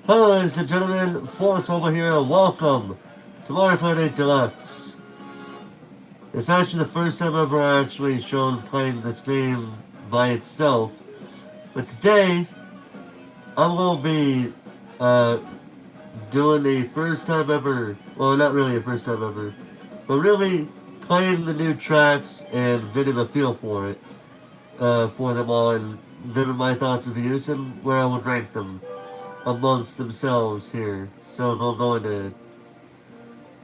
Hello, ladies and gentlemen, Force over here, and welcome to Mario Kart 8 Deluxe. It's actually the first time I've ever actually shown playing this game by itself, but today I'm going to be uh, doing a first time ever, well, not really a first time ever, but really playing the new tracks and getting a feel for it, for them all, and giving my thoughts and views and where I would rank them amongst themselves here. So we'll go into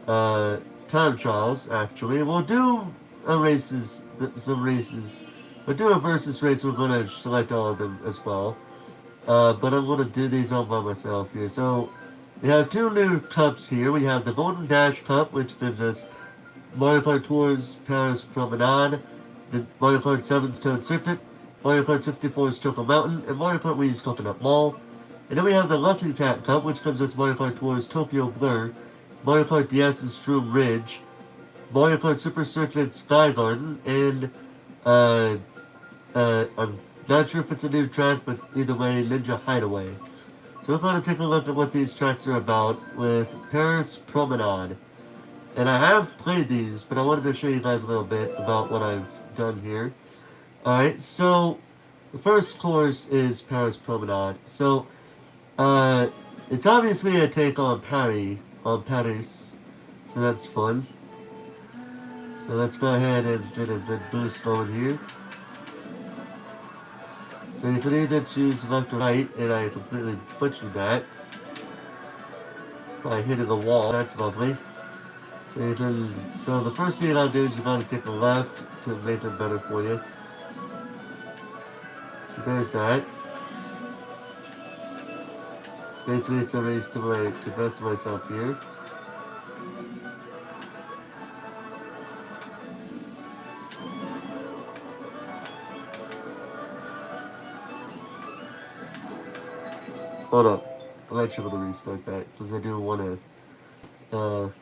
uh, time trials. Actually, we'll do some races. We'll do a versus race. We're going to select all of them as well. But I'm going to do these all by myself here. So we have two new cups here. We have the Golden Dash Cup, which gives us Mario Kart Tours Paris Promenade, the Mario Kart 7's Toad Circuit, Mario Kart 64's Choco Mountain, and Mario Kart Wii's Coconut Mall. And then we have the Lucky Cat Cup, which gives us Mario Kart Tours Tokyo Blur, Mario Kart DS's Shroom Ridge, Mario Kart Super Circuit Sky Garden, and uh, I'm not sure if it's a new track, but either way, Ninja Hideaway. So we're going to take a look at what these tracks are about with Paris Promenade. And I have played these, but I wanted to show you guys a little bit about what I've done here. Alright, so the first course is Paris Promenade. So, uh, it's obviously a take on Paris. So that's fun. So let's go ahead and get a good boost going here. So you can either choose left or right, and I completely butchered that by hitting the wall. That's lovely. So the first thing I'll do is you gotta take a left to make it better for you. So there's that. So basically it's a race to the best of myself here. Hold up. I'm actually gonna restart that because I do wanna so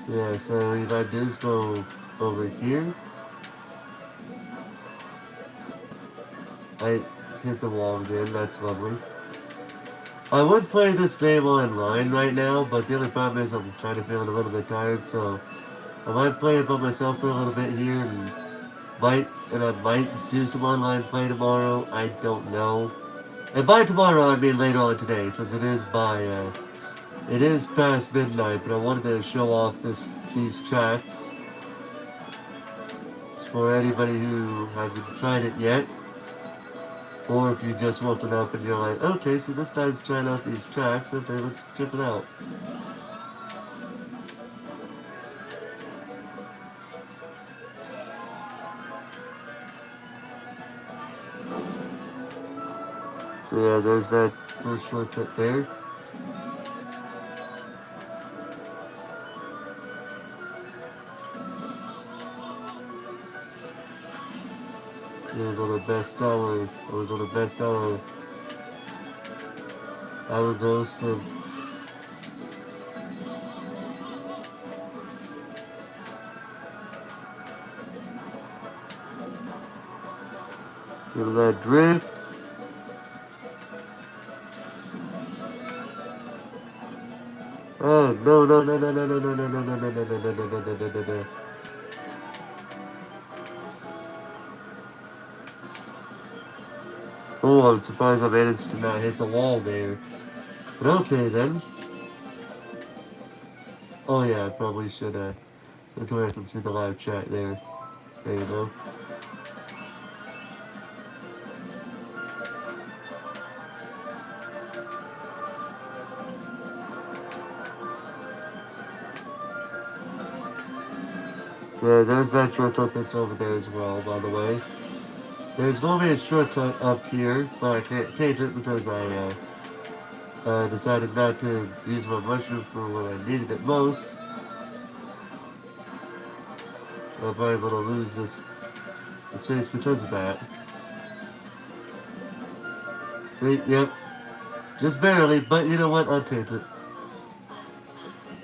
yeah, so what you gotta do is go over here. I hit the wall again, that's lovely. I would play this game online right now, but the only problem is I'm kind of feeling a little bit tired, so I might play it by myself for a little bit here, and I might do some online play tomorrow. I don't know. And by tomorrow, I mean later on today, because it is past midnight. But I wanted to show off these tracks for anybody who hasn't tried it yet. Or if you just woken up and you're like, okay, so this guy's trying out these tracks, okay, let's check it out. So yeah, there's that first shortcut there. We're going to best hour, we're going to best hour goes some. Feel that drift. Oh no. Oh, I'm surprised I managed to not hit the wall there. But okay then. Oh yeah, I probably should look where I can see the live chat there. There you go. So there's that shortcut that's over there as well, by the way. There's going to be a shortcut up here, but I can't take it because I decided not to use my mushroom for when I needed it most. I'm probably going to lose this race because of that. See, yep. Just barely, but you know what? I'll take it.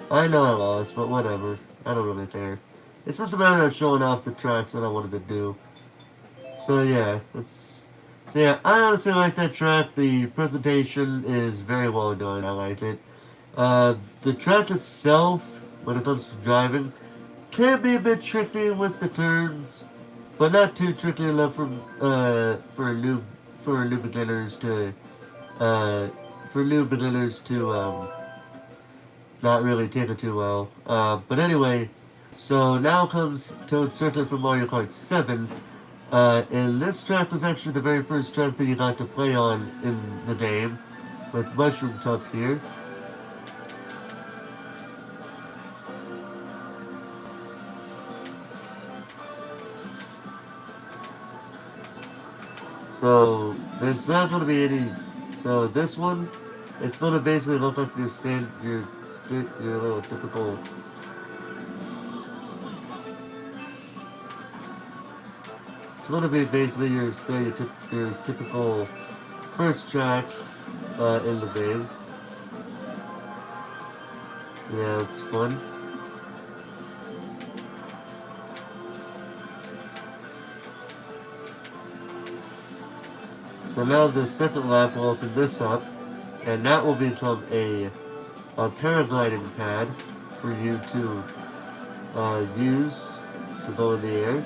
I know I lost, but whatever. I don't really care. It's just a matter of showing off the tracks that I wanted to do. So yeah, I honestly like that track. The presentation is very well done. I like it. The track itself, when it comes to driving, can be a bit tricky with the turns, but not too tricky enough for new beginners to uh, not really take it too well. But anyway, so now comes Toad Circuit from Mario Kart 7. And this track was actually the very first track that you got to play on in the game, with Mushroom Cup here. So there's not going to be any. So this one, it's going to basically look like your little typical. It's going to be basically your typical first track in the game. So yeah, it's fun. So now the second lap will open this up, and that will become a paragliding pad for you to use to go in the air.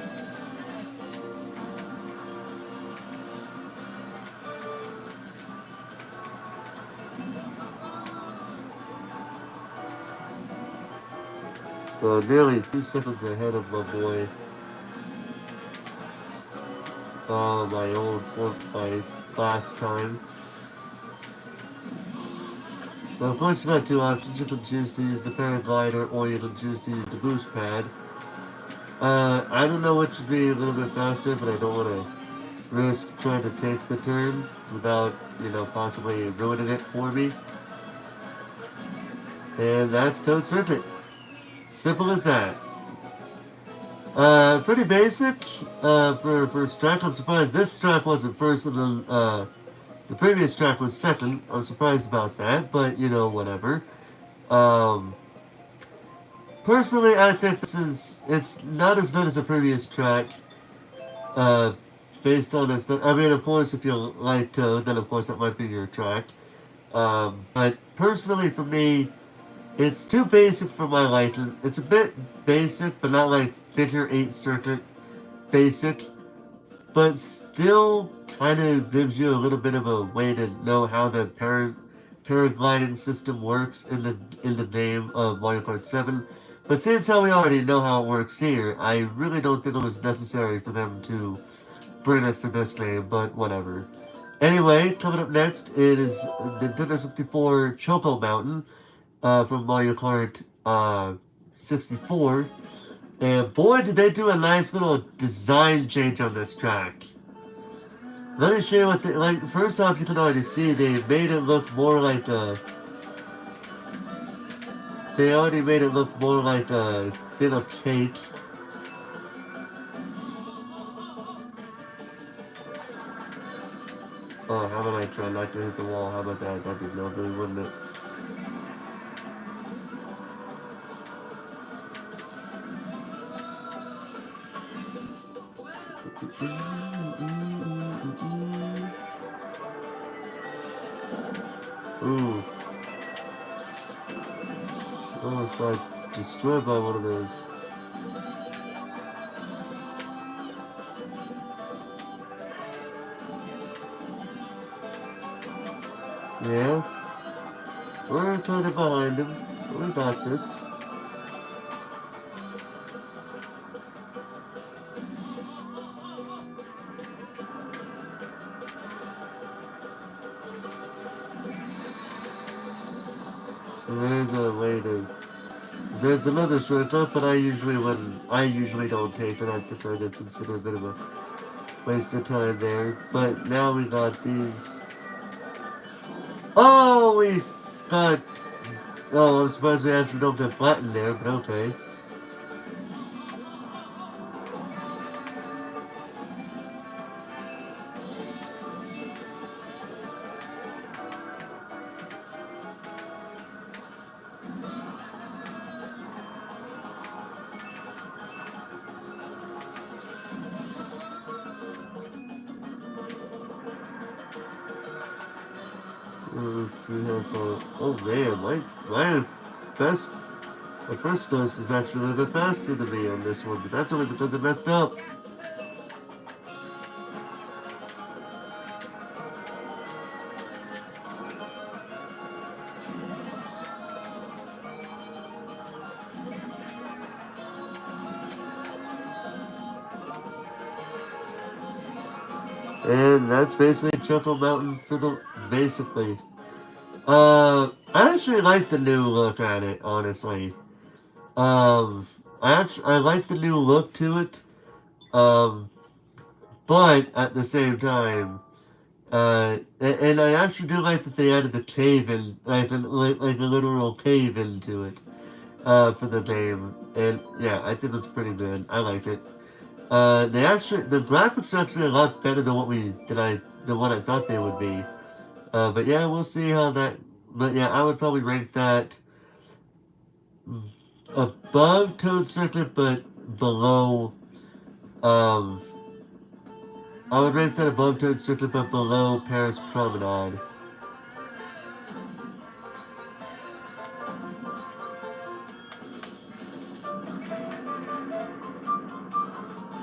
So nearly 2 seconds ahead of my boy. My last time. So of course you got two options. You can choose to use the paraglider or you can choose to use the boost pad. I don't know which would be a little bit faster, but I don't want to risk trying to take the turn without, possibly ruining it for me. And that's Toad Circuit. Simple as that. Pretty basic for a first track. I'm surprised this track wasn't first and then the previous track was second. I'm surprised about that, but whatever. Personally, I think it's not as good as the previous track. Uh, Based on this, I mean, of course, if you like Toad, then of course that might be your track. But personally, for me, it's too basic for my liking. It's a bit basic, but not like figure eight circuit basic, but still kind of gives you a little bit of a way to know how the paragliding system works in the game of Mario Kart 7. But since how we already know how it works here, I really don't think it was necessary for them to bring it for this game, but whatever. Anyway, coming up next, it is Nintendo 64 Choco Mountain from Mario Kart 64. And boy, did they do a nice little design change on this track. Let me show you what first off, you can already see they made it look more like a... They already made it look more like a thing of cake. Oh, how about I try not to hit the wall? How about that? That'd be lovely, wouldn't it? Ooh. Oh, it's like destroyed by one of those. Yeah. We're kind of behind him. We got this. So there's a way to... There's another shortcut, but I usually don't take it. I prefer to consider a bit of a waste of time there. But now we got these... Oh, we got... Oh, I'm surprised we actually don't get flattened there, but okay. let's see how far. Oh man, my first ghost is actually a little bit faster than me on this one, but that's only because it messed up. And that's basically Chuckle Mountain for the basically. I actually like the new look at it, honestly. I like the new look to it. Um, but at the same time, and I actually do like that they added the cave in, like a literal cave into it, for the game. And yeah, I think it's pretty good. I like it. The graphics are actually a lot better than than what I thought they would be. But yeah, we'll see how that. But yeah, I would probably rank that above Toad Circuit, but below. Um, I would rank that above Toad Circuit, but below Paris Promenade.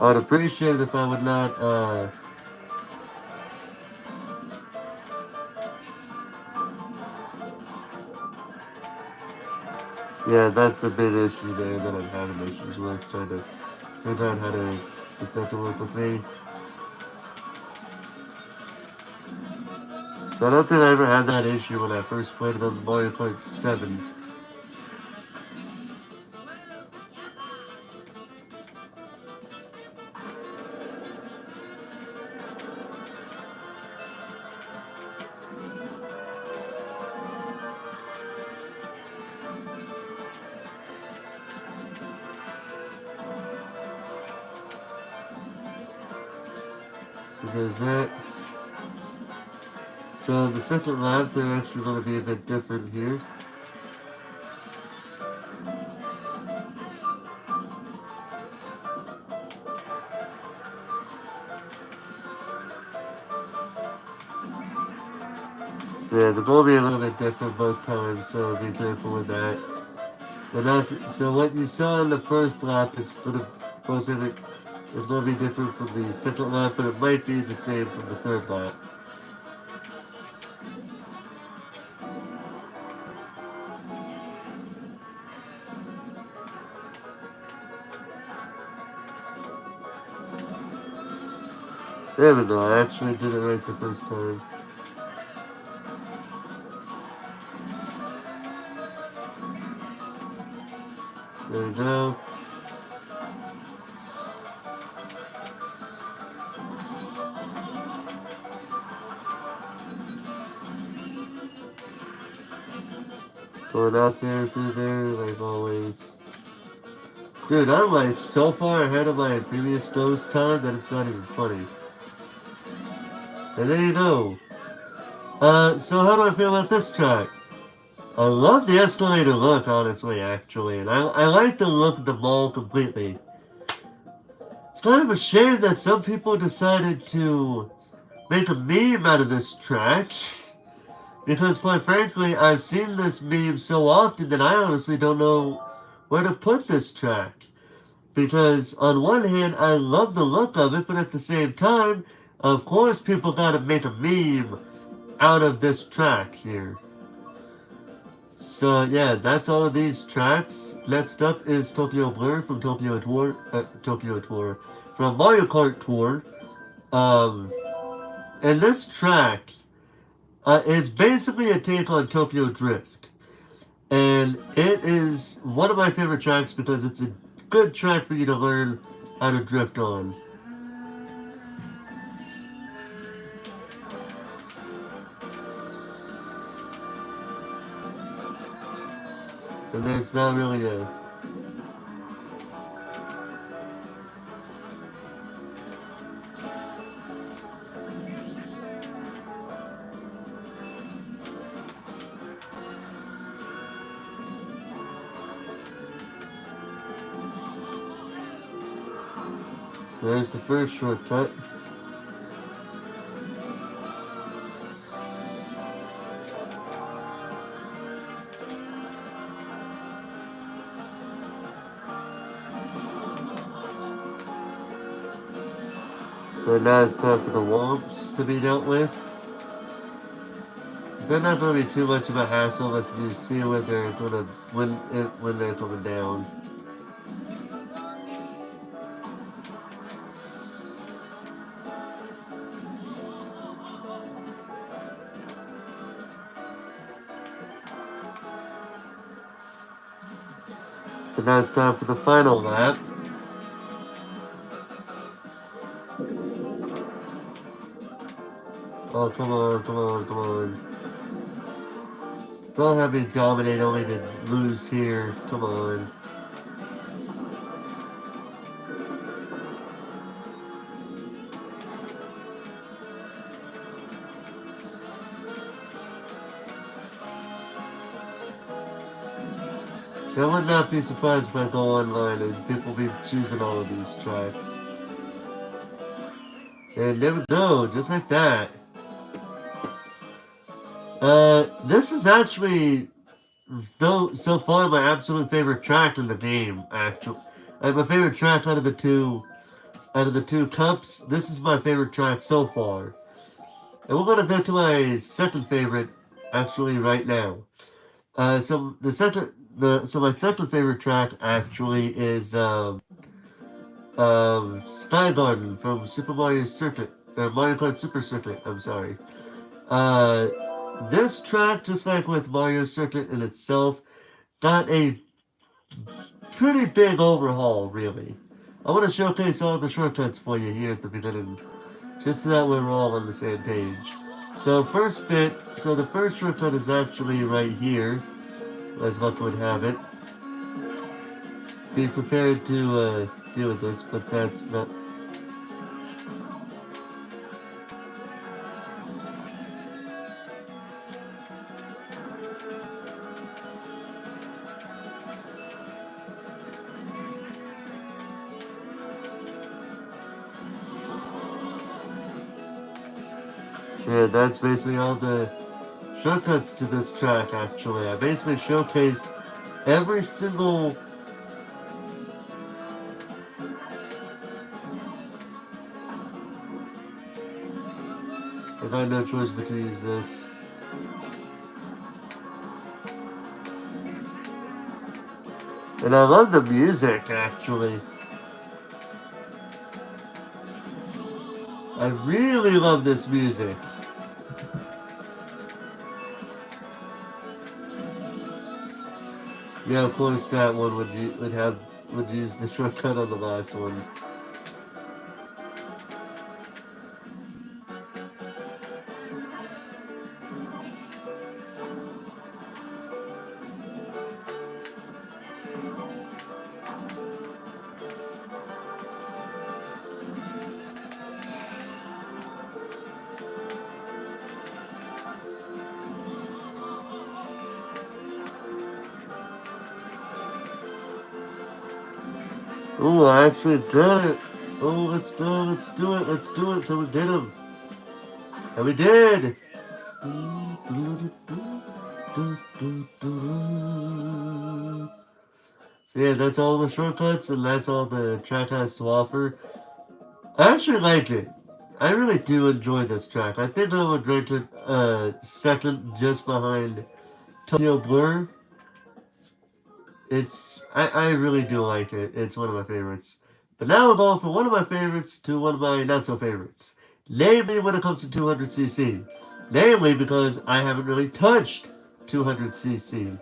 I would appreciate it if I would not. Yeah, that's a big issue there that I'm having issues with, trying to figure out how to get that to work with me. So I don't think I ever had that issue when I first played it on Mario Kart 7. So there's that. So the second lap, they're actually going to be a bit different here. Yeah, they're going to be a little bit different both times, so be careful with that. So what you saw in the first lap is going to be different from the second lap, but it might be the same from the third lap. There we go, I actually did it right the first time. There we go. Going out there, through there, like always. Dude, I'm like so far ahead of my previous ghost time that it's not even funny. And there you go. So how do I feel about this track? I love the escalator look, honestly, actually. And I like the look of the mall completely. It's kind of a shame that some people decided to make a meme out of this track. Because quite frankly, I've seen this meme so often that I honestly don't know where to put this track. Because on one hand, I love the look of it, but at the same time, of course people gotta make a meme out of this track here. So yeah, that's all of these tracks. Next up is Tokyo Blur from Tokyo Tour, from Mario Kart Tour. And this track, is basically a take on Tokyo Drift. And it is one of my favorite tracks because it's a good track for you to learn how to drift on. And there's not really a... So there's the first shortcut. So now it's time for the Womps to be dealt with. They're not going to be too much of a hassle if you see when they're going to when they're coming down. So now it's time for the final lap. Oh, come on, come on, come on. Don't have me dominate only to lose here. Come on. So I would not be surprised if I go online and people be choosing all of these tracks. And there we go, just like that. This is actually, though, so far my absolute favorite track in the game, actually. My favorite track out of the two cups, this is my favorite track so far. And we're gonna go to my second favorite, actually, right now. So my second favorite track actually is Sky Garden from Super Mario Circuit, Mario Kart Super Circuit. I'm sorry. This track, just like with Mario Circuit in itself, got a pretty big overhaul, really. I want to showcase all the shortcuts for you here at the beginning, just so that we're all on the same page. So the first shortcut is actually right here, as luck would have it. Be prepared to deal with this, but that's not... Yeah, that's basically all the shortcuts to this track, actually. I basically showcased every single... I had no choice but to use this. And I love the music, actually. I really love this music. Yeah, of course that one would use the shortcut on the last one. Oh, I actually did it. Oh, let's go, let's do it, till we get him. And we did! So yeah, that's all the shortcuts, and that's all the track has to offer. I actually like it. I really do enjoy this track. I think I would rank it second just behind Tokyo Blur. I really do like it. It's one of my favorites. But now we're going from one of my favorites to one of my not-so-favorites. Namely when it comes to 200cc. Namely because I haven't really touched 200cc.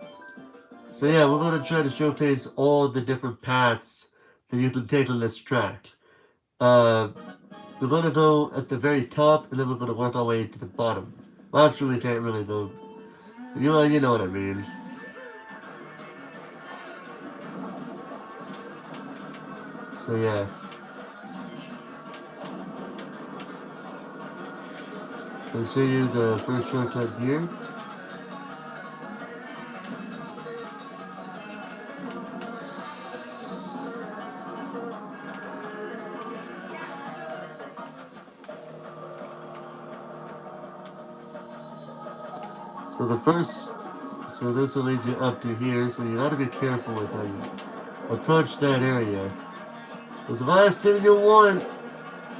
So yeah, we're going to try to showcase all the different paths that you can take on this track. We're going to go at the very top, and then we're going to work our way to the bottom. Well, actually, we can't really go... You know what I mean. So yeah. I'll show you the first shortcut here. So this will lead you up to here, so you gotta be careful with how you approach that area. Because if I still you want,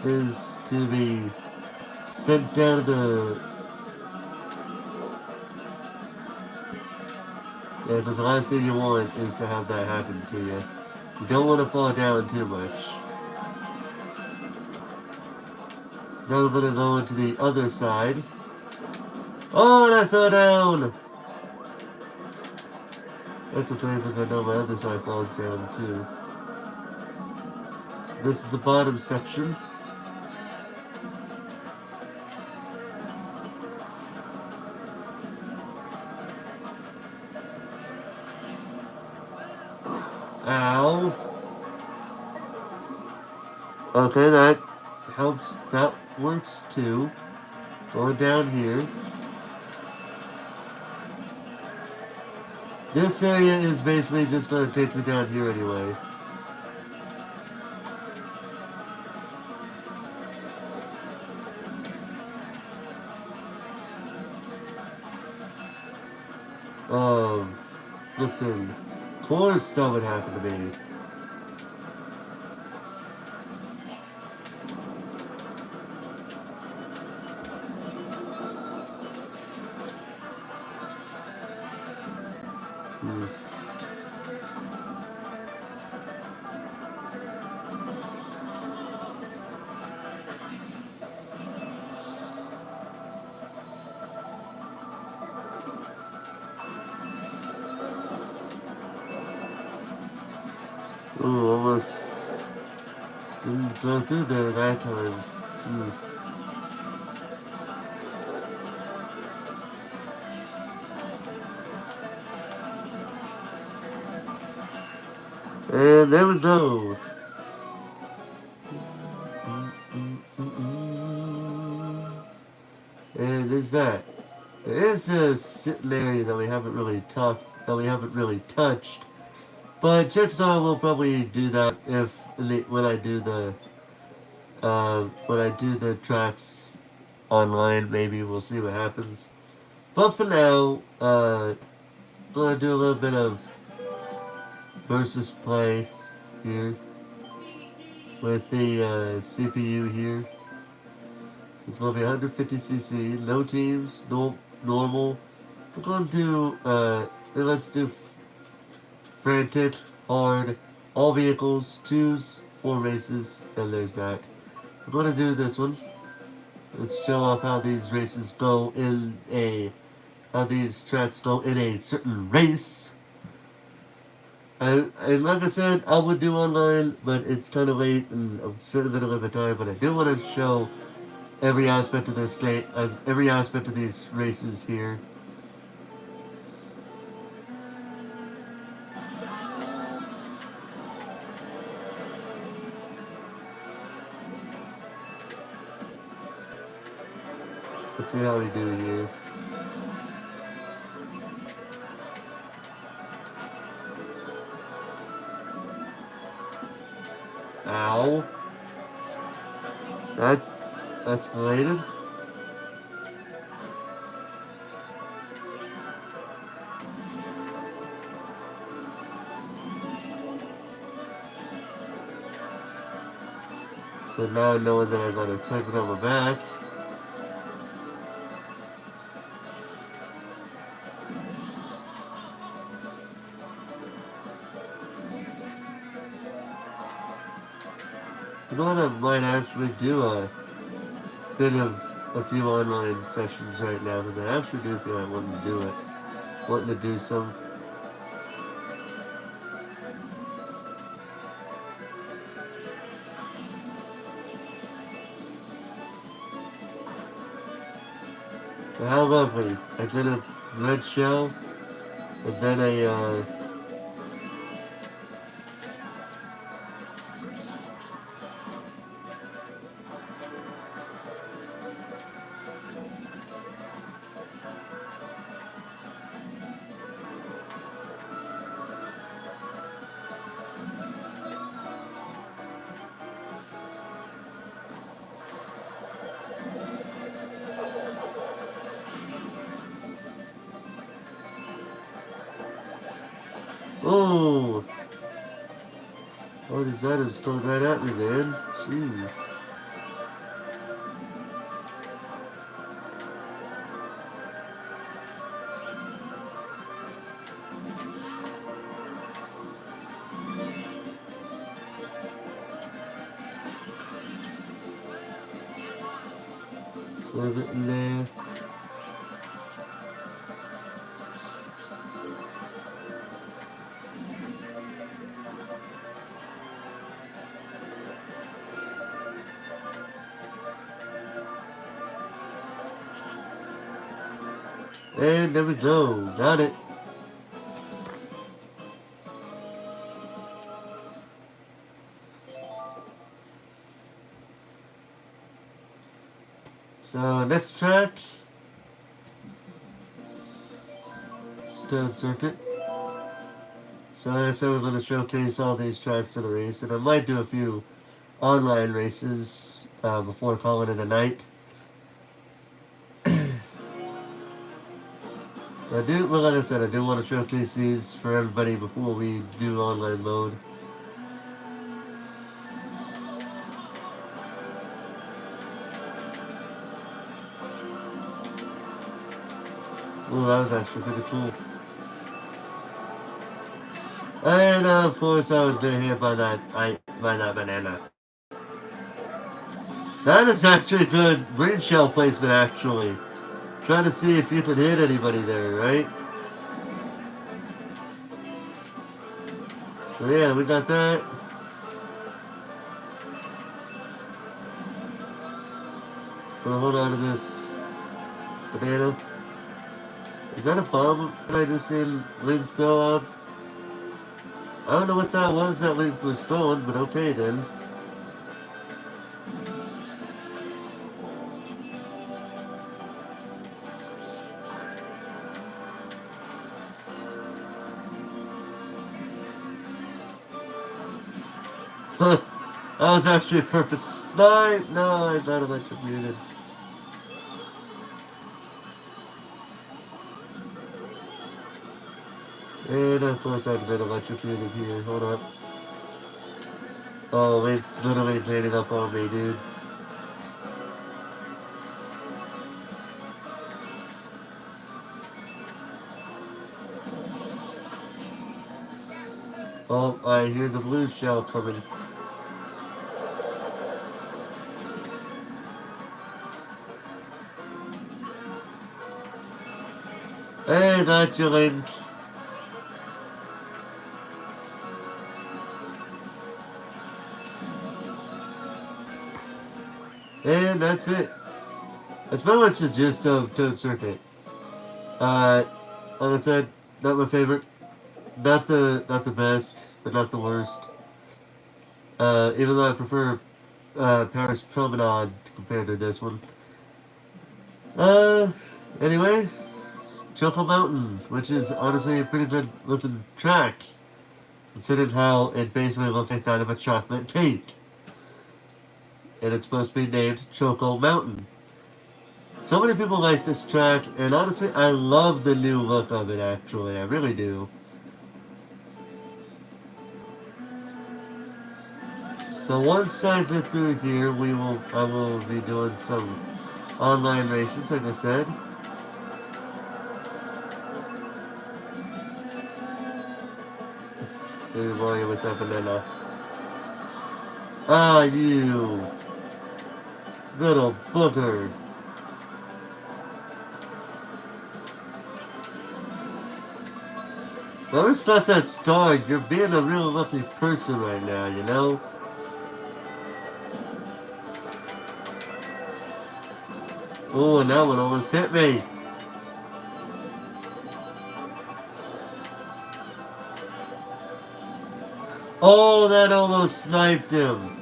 is to be sent down the... Yeah, because the last thing you want is to have that happen to you. You don't want to fall down too much. So now I'm going to go into the other side. Oh, and I fell down! That's okay, because I know my other side falls down too. So this is the bottom section. Ow. Okay, that helps. That works too. Going down here. This area is basically just going to take me down here anyway. Flipping. Of course that would happen to me. Ooh, almost didn't go through there that time. And there we go. And there's that. There is a sitting area that we haven't really touched. But chances are we'll probably do that when I do the tracks online. Maybe we'll see what happens. But for now, I'm gonna do a little bit of versus play here with the CPU here. So it's gonna be 150cc, no teams, no normal. We're gonna do let's do frantic, hard, all vehicles, 2s, 4 races, and there's that. I'm gonna do this one. Let's show off how these races go how these tracks go in a certain race. And like I said, I would do online, but it's kind of late, and I'm certainly gonna limit time. But I do want to show every aspect of this game, every aspect of these races here. Let's see how we do here. Ow. That escalated. So now knowing that I gotta take it on my back. You know what, I might actually do a few online sessions right now, because I actually do feel like wanting to do it. Wanting to do some. But how lovely. I did a red shell, and then a, oh! All these items coming right at me, man. Jeez. A little bit in there. And there we go. Got it. So next track, Stone Circuit. So like I said, we're going to showcase all these tracks in a race, and I might do a few online races before calling it a night. Like I said, I do want to showcase these for everybody before we do online mode. Oh, that was actually pretty cool. And of course, I was hit by that banana. That is actually good green shell placement, actually. Trying to see if you can hit anybody there, right? So yeah, we got that. We'll hold on to this banana. Is that a bomb that I just seen Link throw out? I don't know what that was that Link was throwing, but okay then. That was actually a perfect slide. No, I got electrocuted. And of course I've been electrocuted here. Hold up. Oh, it's literally draining up on me, dude. Oh, I hear the blue shell coming. Hey, got you, Link. And that's it. That's pretty much the gist of Toad Circuit. Like I said, not my favorite. Not the best, but not the worst. Even though I prefer Paris Promenade compared to this one. Anyway, Choco Mountain, which is honestly a pretty good looking track, considering how it basically looks like that of a chocolate cake. And it's supposed to be named Choco Mountain. So many people like this track, and honestly, I love the new look of it, actually. I really do. So once I get through here, I will be doing some online races, like I said. Maybe Mario with that banana. Ah, you little booger. Whoever start that star, you're being a real lucky person right now, you know? Oh, and that one almost hit me. Oh, that almost sniped him.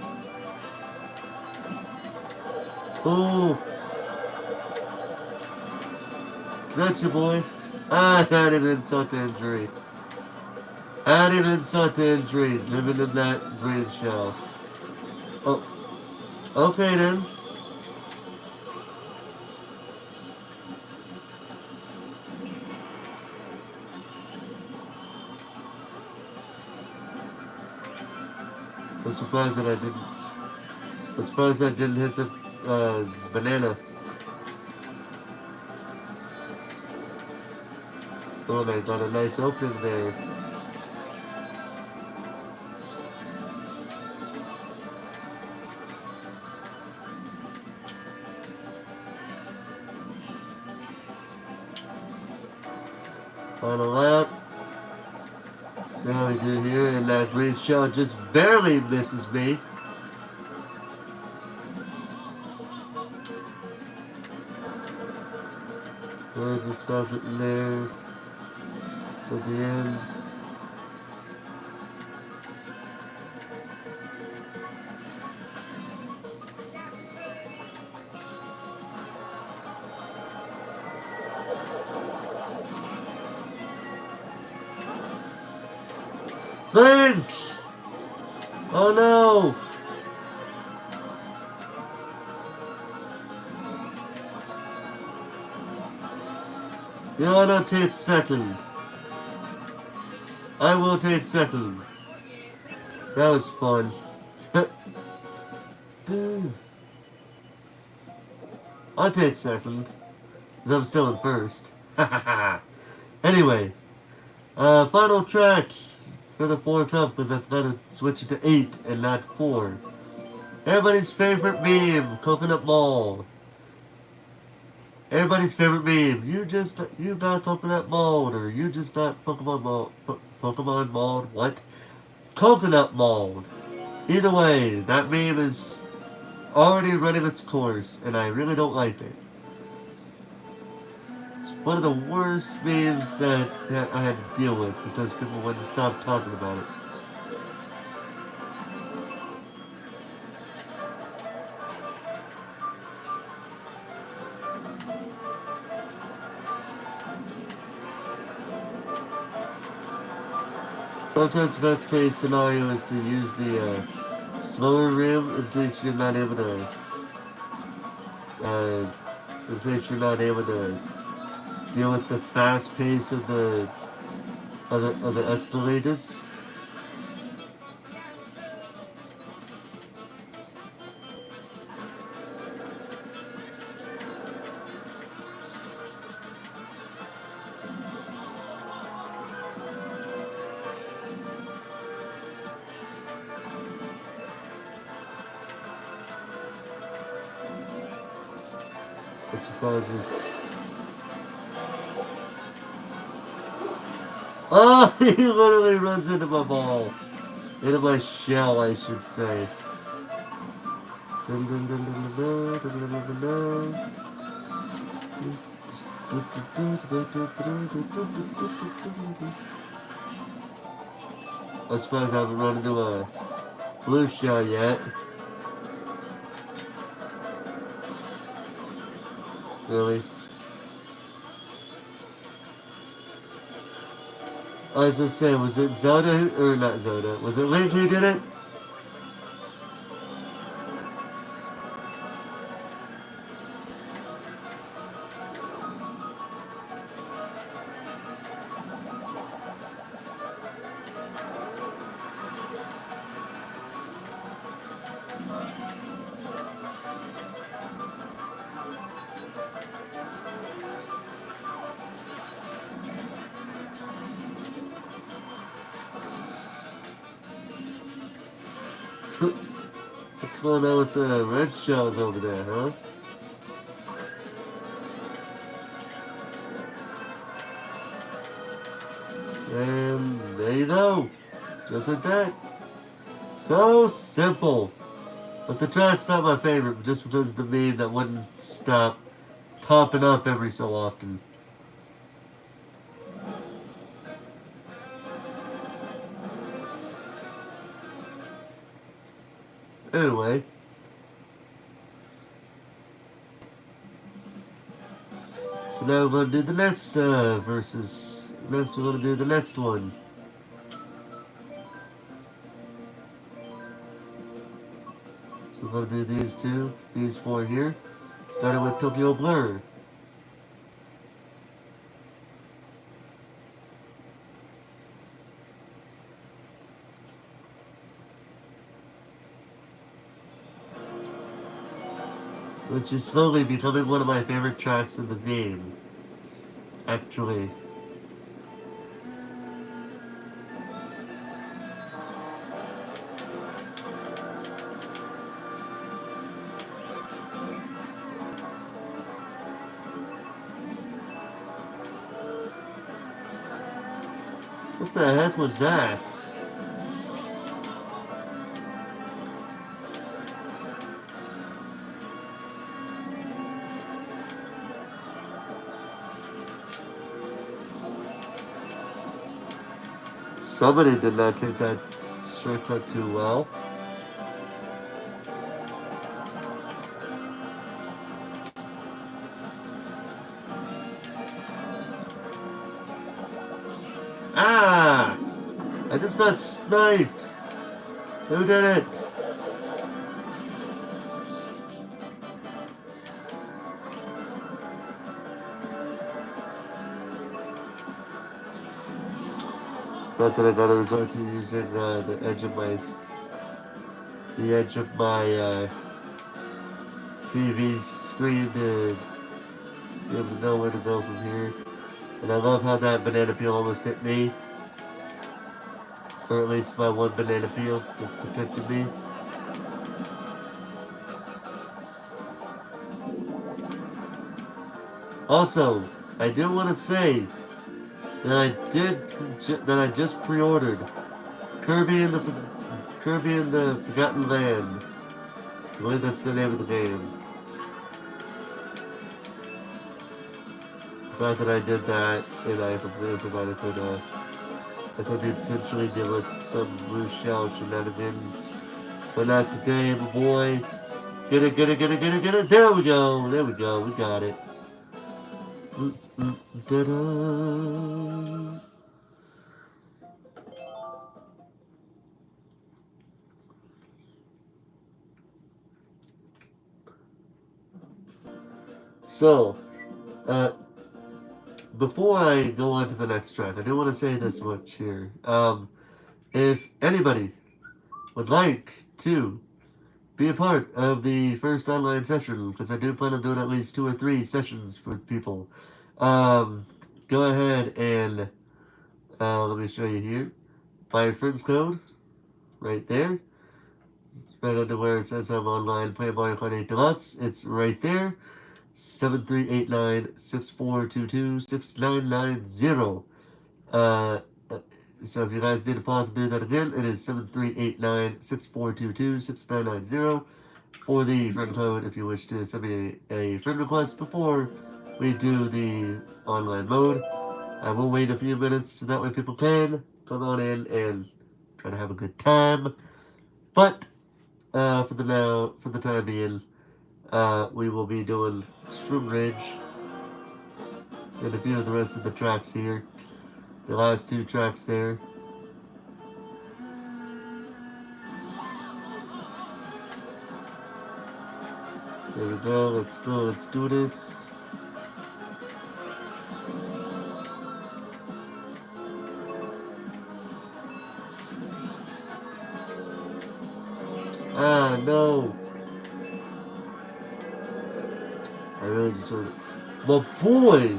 Oh. Gotcha, boy. Ah, that an insult to injury. Added insult to injury, living in that green shell. Oh, okay then. I'm surprised that I didn't. I'm surprised I didn't hit the banana. Oh, they got a nice opening there. Final lap. See how we do here, and that green shell just barely misses me. Just stop it in there. To the end. Link! Oh no! You wanna take second. I will take second. That was fun. Dude. I'll take second. Because I'm still in first. Anyway. Final track for the 4 Cup, because I've got to switch it to 8 and not 4. Everybody's favorite meme, Coconut Mall. Everybody's favorite meme. You got Coconut Mall, or you just got Pokemon Mall. Pokemon Mall. What? Coconut Mall. Either way, that meme is already running its course, and I really don't like it. It's one of the worst memes that I had to deal with because people wouldn't stop talking about it. Sometimes the best case scenario is to use the slower rim in case you're not able to deal with the fast pace of the escalators. It supposes. Oh, he literally runs into my ball. Into my shell, I should say. I suppose I haven't run into a blue shell yet. Really? I was just saying, was it Zelda, or not Zelda, was it Link who did it? What's going on with the red shells over there, huh? And there you go. Just like that. So simple. But the track's not my favorite, just because of the meme that wouldn't stop popping up every so often. Anyway. So now we're going to do the next versus. Next we're going to do the next one. So we're going to do these 4 here. Starting with Tokyo Blur. Which is slowly becoming one of my favorite tracks in the game. Actually. What the heck was that? Somebody did not take that shortcut too well. Ah! I just got sniped! Who did it? Not that I gotta resort to using the edge of my TV screen to be able to know where to go from here. And I love how that banana peel almost hit me. Or at least my one banana peel that protected me. Also, I do want to say that I just pre-ordered Kirby and the Forgotten Land. I believe that's the name of the game. The fact that I did that, and I completely forgot I could potentially deal with some blue shell shenanigans. But not today, my boy. Get it. There we go, we got it. Ta-da. So, before I go on to the next track, I do want to say this much here. If anybody would like to be a part of the first online session, because I do plan on doing at least 2 or 3 sessions for people, go ahead and let me show you here. My friend's code, right there. Right under where it says I'm online playing Mario Kart 8 Deluxe. It's right there. 7389-6422-6990. So if you guys need to pause and do that again, it is 7389-6422-6990 for the friend code if you wish to send me a friend request before we do the online mode. I will wait a few minutes so that way people can come on in and try to have a good time. But for the time being, we will be doing Shroom Ridge and a few of the rest of the tracks here. The last 2 tracks there. There we go, let's do this. Ah, no. I really just heard it. My boy!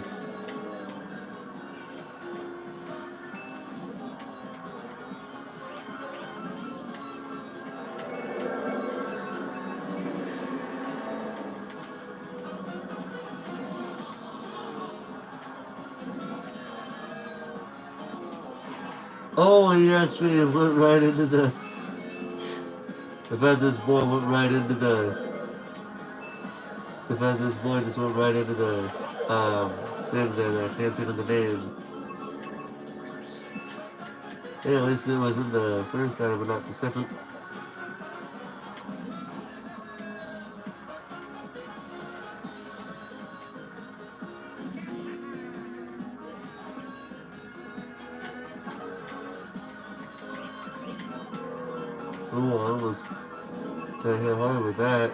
Oh, he actually went right into the... The fact this boy went right into the... The fact this boy just went right into the... thing that I can't think of the name. Yeah, at least it was in the first time, but not the second. Oh, I almost got hit hard with that.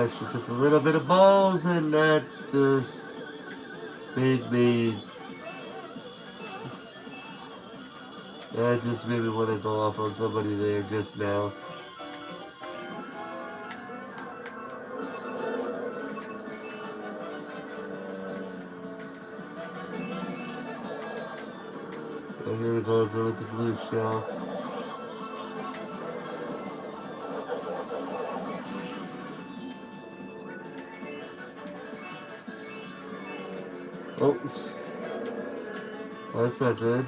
She took a little bit of balls, and that just made me... That just made me want to go off on somebody there just now. And here we go with the blue shell. Oops. Oh, that's not good.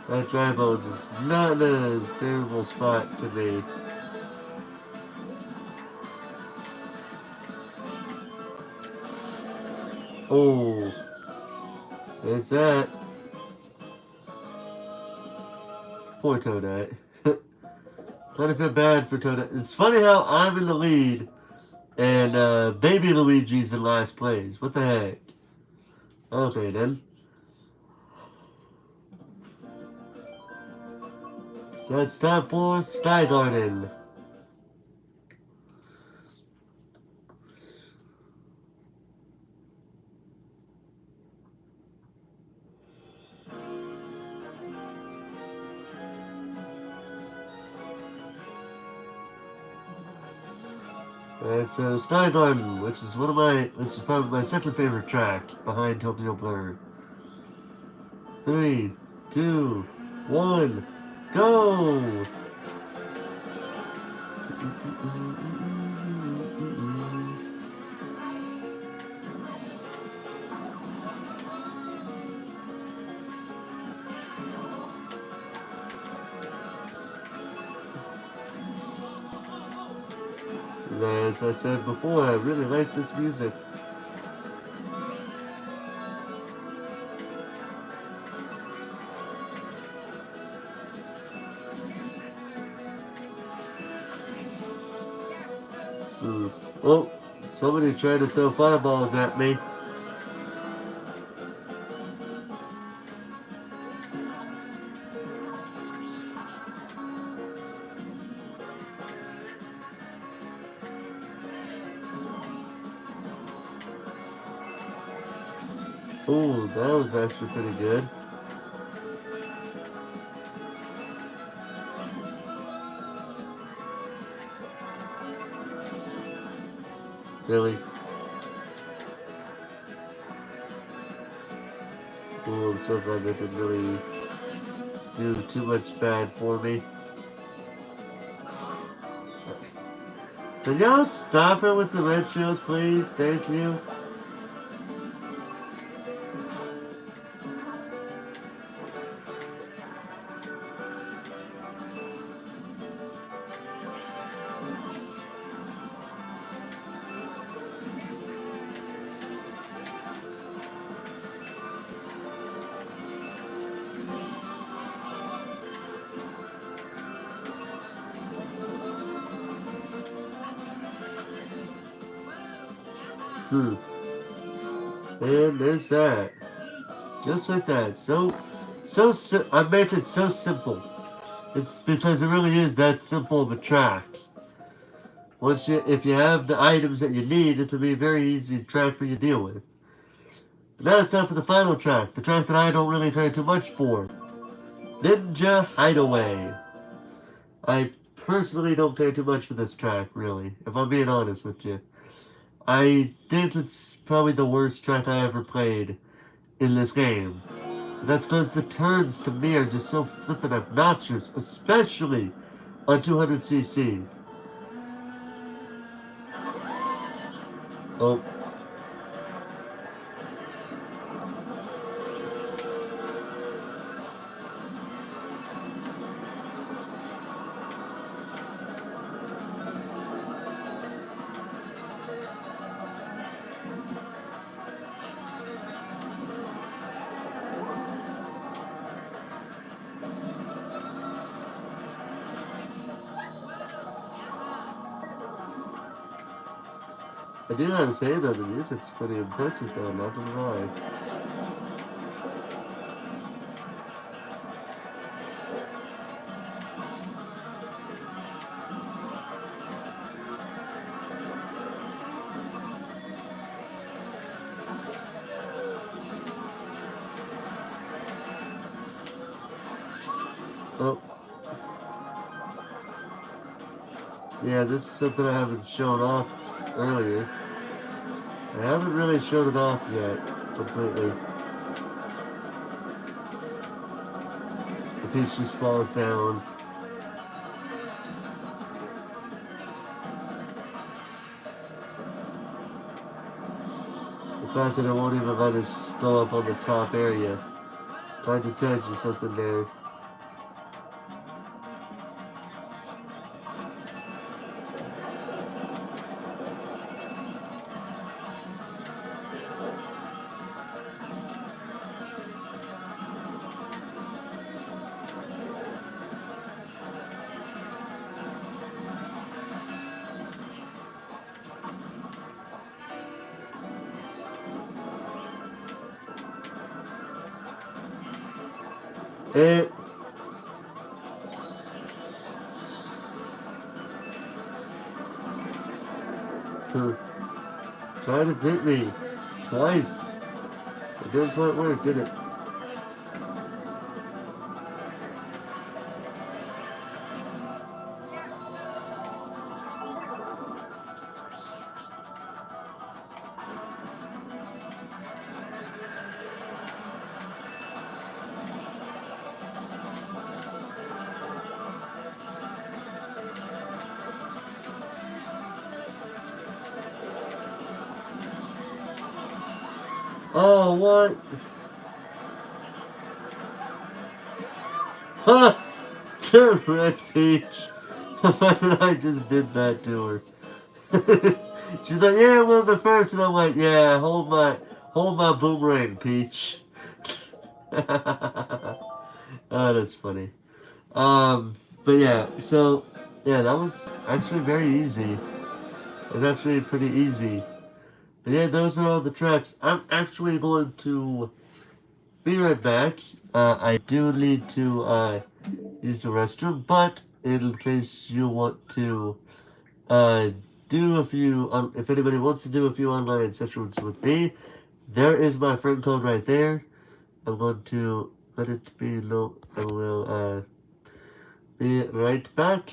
That dry bones is not in a favorable spot to me. Oh, there's that. Poor Toadette. Kind of feel bad for Toadette. It's funny how I'm in the lead and Baby Luigi's in last place. What the heck? Okay then. So it's time for Sky Garden. And so Sky Garden, which is probably my second favorite track behind Tokyo Blur. 3, 2, 1, go! As I said before, I really like this music. Oh, somebody tried to throw fireballs at me. Oh, that was actually pretty good. Really? Oh, I'm so glad they didn't really do too much bad for me. Can y'all stop it with the red shields, please? Thank you. And there's that. Just like that. I make it so simple. Because it really is that simple of a track. If you have the items that you need, it'll be a very easy track for you to deal with. But now it's time for the final track. The track that I don't really care too much for. Ninja Hideaway. I personally don't care too much for this track, really. If I'm being honest with you. I think it's probably the worst track I ever played in this game. That's because the turns to me are just so flippin' obnoxious, especially on 200cc. Oh. I do gotta say that the music's pretty impressive though, I'm not gonna lie. Oh. Yeah, this is something I haven't shown off earlier. I haven't really showed it off yet, completely. Peach just falls down. The fact that it won't even let us go up on the top area. Trying to tell you something there. It tried to hit me twice. It didn't quite work, did it? Oh, what? Huh! Good Red Peach. The fact that I just did that to her. She's like, yeah, we're the first, and I'm like, yeah, hold my boomerang, Peach. Oh, that's funny. But yeah, so yeah, that was actually very easy. It was actually pretty easy. But yeah, those are all the tracks. I'm actually going to be right back. I do need to use the restroom, but in case you want to uh, do a few, if anybody wants to do a few online sessions with me, there is my friend code right there. I'm going to let it be low. I will be right back.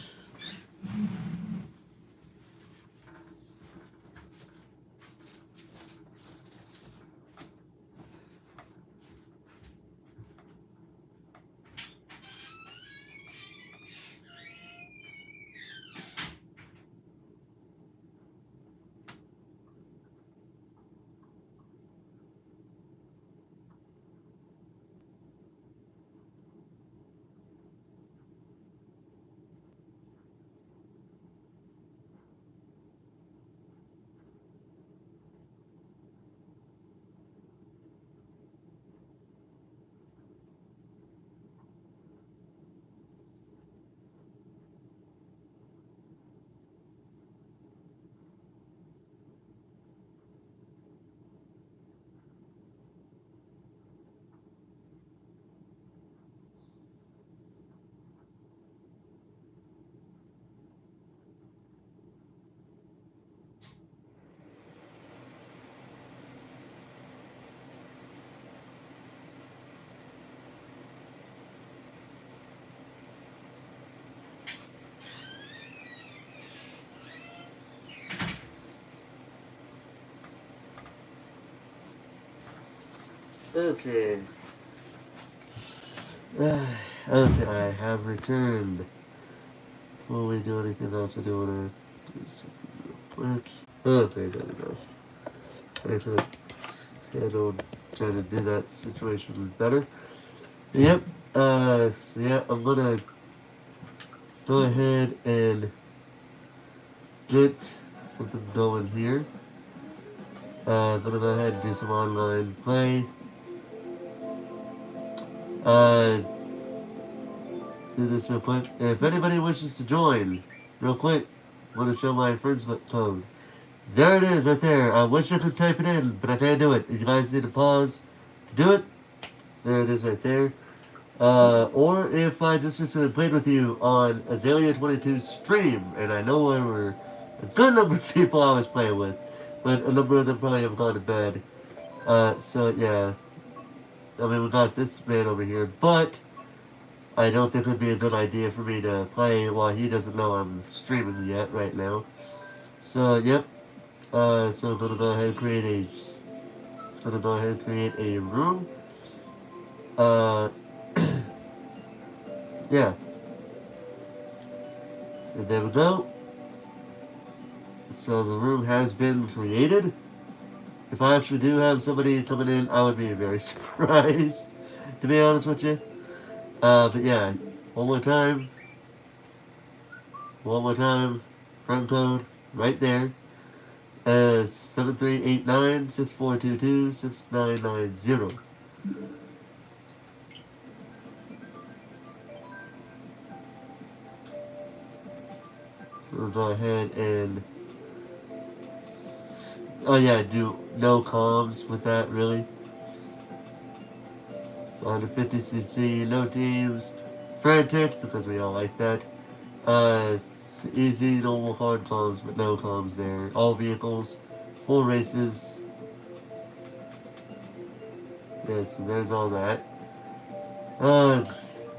Okay. Okay, I have returned. Before we do anything else, I do want to do something real quick. Okay, there we go. I could handle trying to do that situation better. Yep. So yeah, I'm gonna go ahead and get something going here. I'm gonna go ahead and do some online play. Do this real quick. If anybody wishes to join, real quick, I'm gonna show my friends code. There it is, right there. I wish I could type it in, but I can't do it. If you guys need to pause to do it, there it is, right there. Or if I just recently played with you on Azalea 22 stream, and I know there were a good number of people I was playing with, but a number of them probably have gone to bed. So yeah. I mean, we got this man over here, but I don't think it would be a good idea for me to play while he doesn't know I'm streaming yet right now. So, yep. So I'm gonna go ahead and create a room. Uh, yeah. So there we go. So the room has been created. If I actually do have somebody coming in, I would be very surprised, to be honest with you. But yeah, one more time. One more time. Front code right there. 7389-6422-6990. We'll go ahead and oh yeah, do no comms with that really. So 150cc, no teams, frantic because we all like that. It's easy, normal hard comms, but no comms there. All vehicles, full races. Yeah, so there's all that. I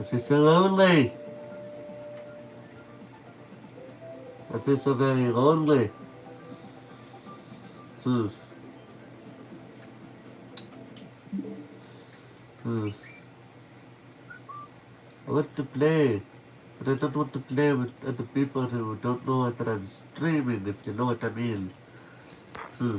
feel so lonely. I feel so very lonely. Hmm. Hmm. I want to play, but I don't want to play with other people who don't know that I'm streaming, if you know what I mean. Hmm.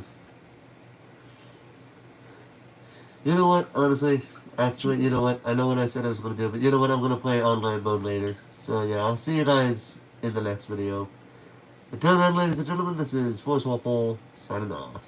You know what, honestly, actually, you know what, I know what I said I was going to do, but you know what, I'm going to play online mode later. So yeah, I'll see you guys in the next video. Until then, ladies and gentlemen, this is Force Walpole, signing off.